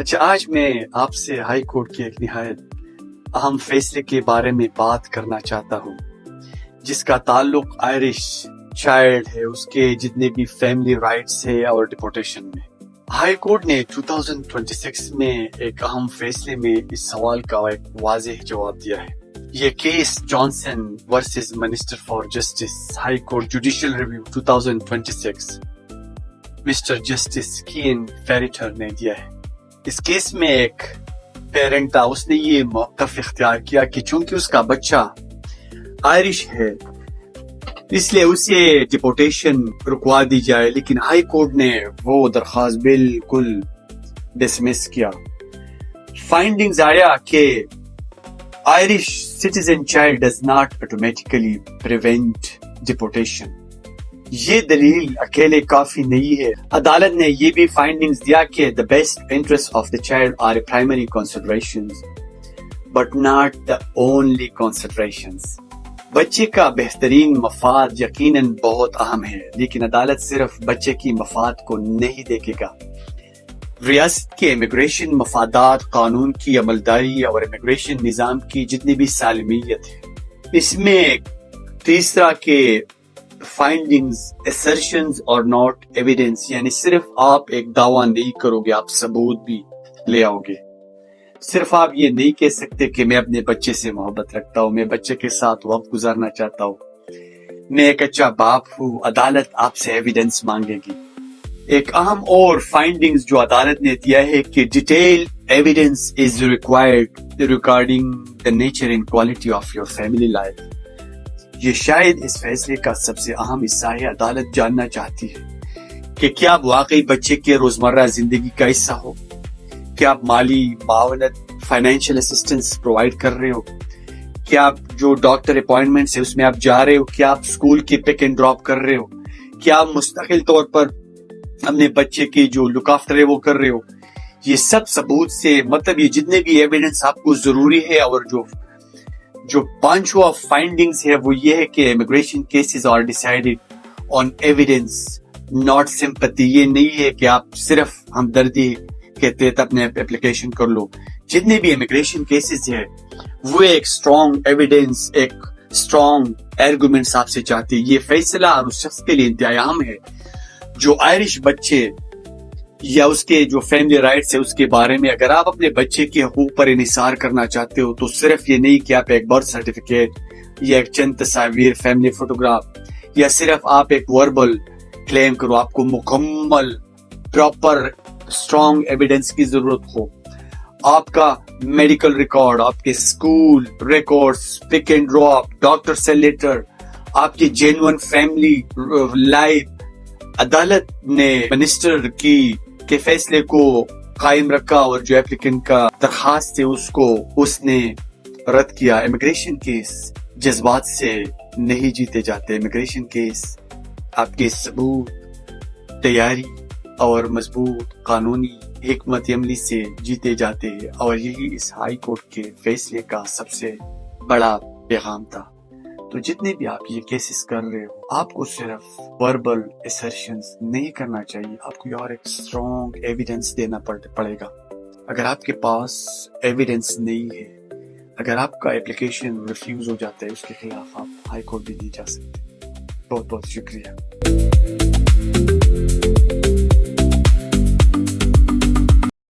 اچھا، آج میں آپ سے ہائی کورٹ کے ایک نہایت اہم فیصلے کے بارے میں بات کرنا چاہتا ہوں، جس کا تعلق آئرش چائلڈ ہے، اس کے جتنے بھی فیملی رائٹس ہے اور ڈپورٹیشن میں۔ ہائی کورٹ نے 2026 میں ایک اہم فیصلے میں اس سوال کا ایک واضح جواب دیا ہے۔ یہ case Johnson versus minister for justice, High Court judicial review 2026، Mr Justice Cian Ferriter نے دیا ہے۔ اس کیس میں ایک پیرنٹ تھا، اس نے یہ موقف اختیار کیا کہ چونکہ اس کا بچہ آئرش ہے اس لیے اسے ڈپورٹیشن رکوا دی جائے، لیکن ہائی کورٹ نے وہ درخواست بالکل ڈسمس کیا۔ فائنڈنگز آیا کہ Irish citizen child does not automatically prevent deportation. یہ دلیل اکیلے کافی نہیں ہے۔ عدالت نے یہ بھی فائنڈنگز دیا کہ the best interests of the child are primary considerations but not the only considerations۔ بچے کا بہترین مفاد یقیناً بہت اہم ہے، لیکن عدالت صرف بچے کی مفاد کو نہیں دیکھے گا۔ ریاست کے امیگریشن مفادات، قانون کی عملداری اور امیگریشن نظام کی جتنی بھی سالمیت ہے، اس میں تیسرا کہ فائنڈنگز assertions اور not evidence، یعنی صرف آپ ایک دعویٰ نہیں کرو گے، آپ ثبوت بھی لے آؤ گے۔ صرف آپ یہ نہیں کہہ سکتے کہ میں اپنے بچے سے محبت رکھتا ہوں، میں بچے کے ساتھ وقت گزارنا چاہتا ہوں، میں ایک اچھا باپ ہوں۔ عدالت آپ سے ایویڈنس مانگے گی۔ ایک اہم اور فائنڈنگز جو عدالت نے دیا ہے کہ detail evidence is required regarding the nature and quality of your family life۔ یہ شاید اس فیصلے کا سب سے اہم حصہ ہے۔ عدالت جاننا چاہتی ہے کہ کیا آپ واقعی بچے کے روزمرہ زندگی کا حصہ ہو، کیا آپ مالی معاونت، فائنینشیل اسسٹنس پرووائڈ کر رہے ہو، کیا آپ جو ڈاکٹر اپوائنٹمنٹس ہے اس میں آپ جا رہے ہو، کیا آپ اسکول کے پک اینڈ ڈراپ کر رہے ہو، کیا آپ مستقل طور پر اپنے بچے کی جو لک آفٹر ہے وہ کر رہے ہو۔ یہ سب ثبوت سے، مطلب یہ جتنے بھی ایویڈنس آپ کو ضروری ہے، اور جو پانچواں فائنڈنگز ہے وہ یہ ہے کہ immigration cases are decided on evidence not sympathy. یہ نہیں ہے کہ آپ صرف ہمدردی کے تحت اپنے اپلیکیشن کر لو۔ جتنے بھی امیگریشن کیسز ہے وہ ایک اسٹرانگ ایویڈنس، ایک اسٹرانگ آرگومنٹس آپ سے چاہتے ہیں۔ یہ فیصلہ اس شخص کے لیے انتہائی اہم ہے جو آئرش بچے یا اس کے جو فیملی رائٹس ہے اس کے بارے میں اگر آپ اپنے بچے کے حقوق پر انحصار کرنا چاہتے ہو تو صرف یہ نہیں کہ آپ ایک برتھ سرٹیفکیٹ یا ایک چند تصاویر، فیملی فوٹوگراف، یا صرف آپ ایک وربل کلیم کرو۔ آپ کو مکمل پراپر اسٹرانگ ایویڈنس کی ضرورت ہو۔ آپ کا میڈیکل ریکارڈ، آپ کے school records, pick and drop, doctor سے لیٹر، آپ کی جینوئن فیملی لائف۔ عدالت نے منسٹر کے فیصلے کو قائم رکھا اور جو ایپلیکنٹ کا درخواست ہے اس نے رد کیا۔ امیگریشن کیس جذبات سے نہیں جیتے جاتے۔ امیگریشن کیس آپ کے ثبوت، تیاری اور مضبوط قانونی حکمت عملی سے جیتے جاتے ہیں، اور یہی اس ہائی کورٹ کے فیصلے کا سب سے بڑا پیغام تھا۔ تو جتنے بھی آپ یہ کیسز کر رہے ہو، آپ کو صرف وربل assertions نہیں کرنا چاہیے، آپ کو اور ایک اسٹرانگ ایویڈنس دینا پڑے گا۔ اگر آپ کے پاس ایویڈنس نہیں ہے، اگر آپ کا اپلیکیشن ریفیوز ہو جاتا ہے، اس کے خلاف آپ ہائی کورٹ بھی نہیں جا سکتے۔ بہت بہت شکریہ۔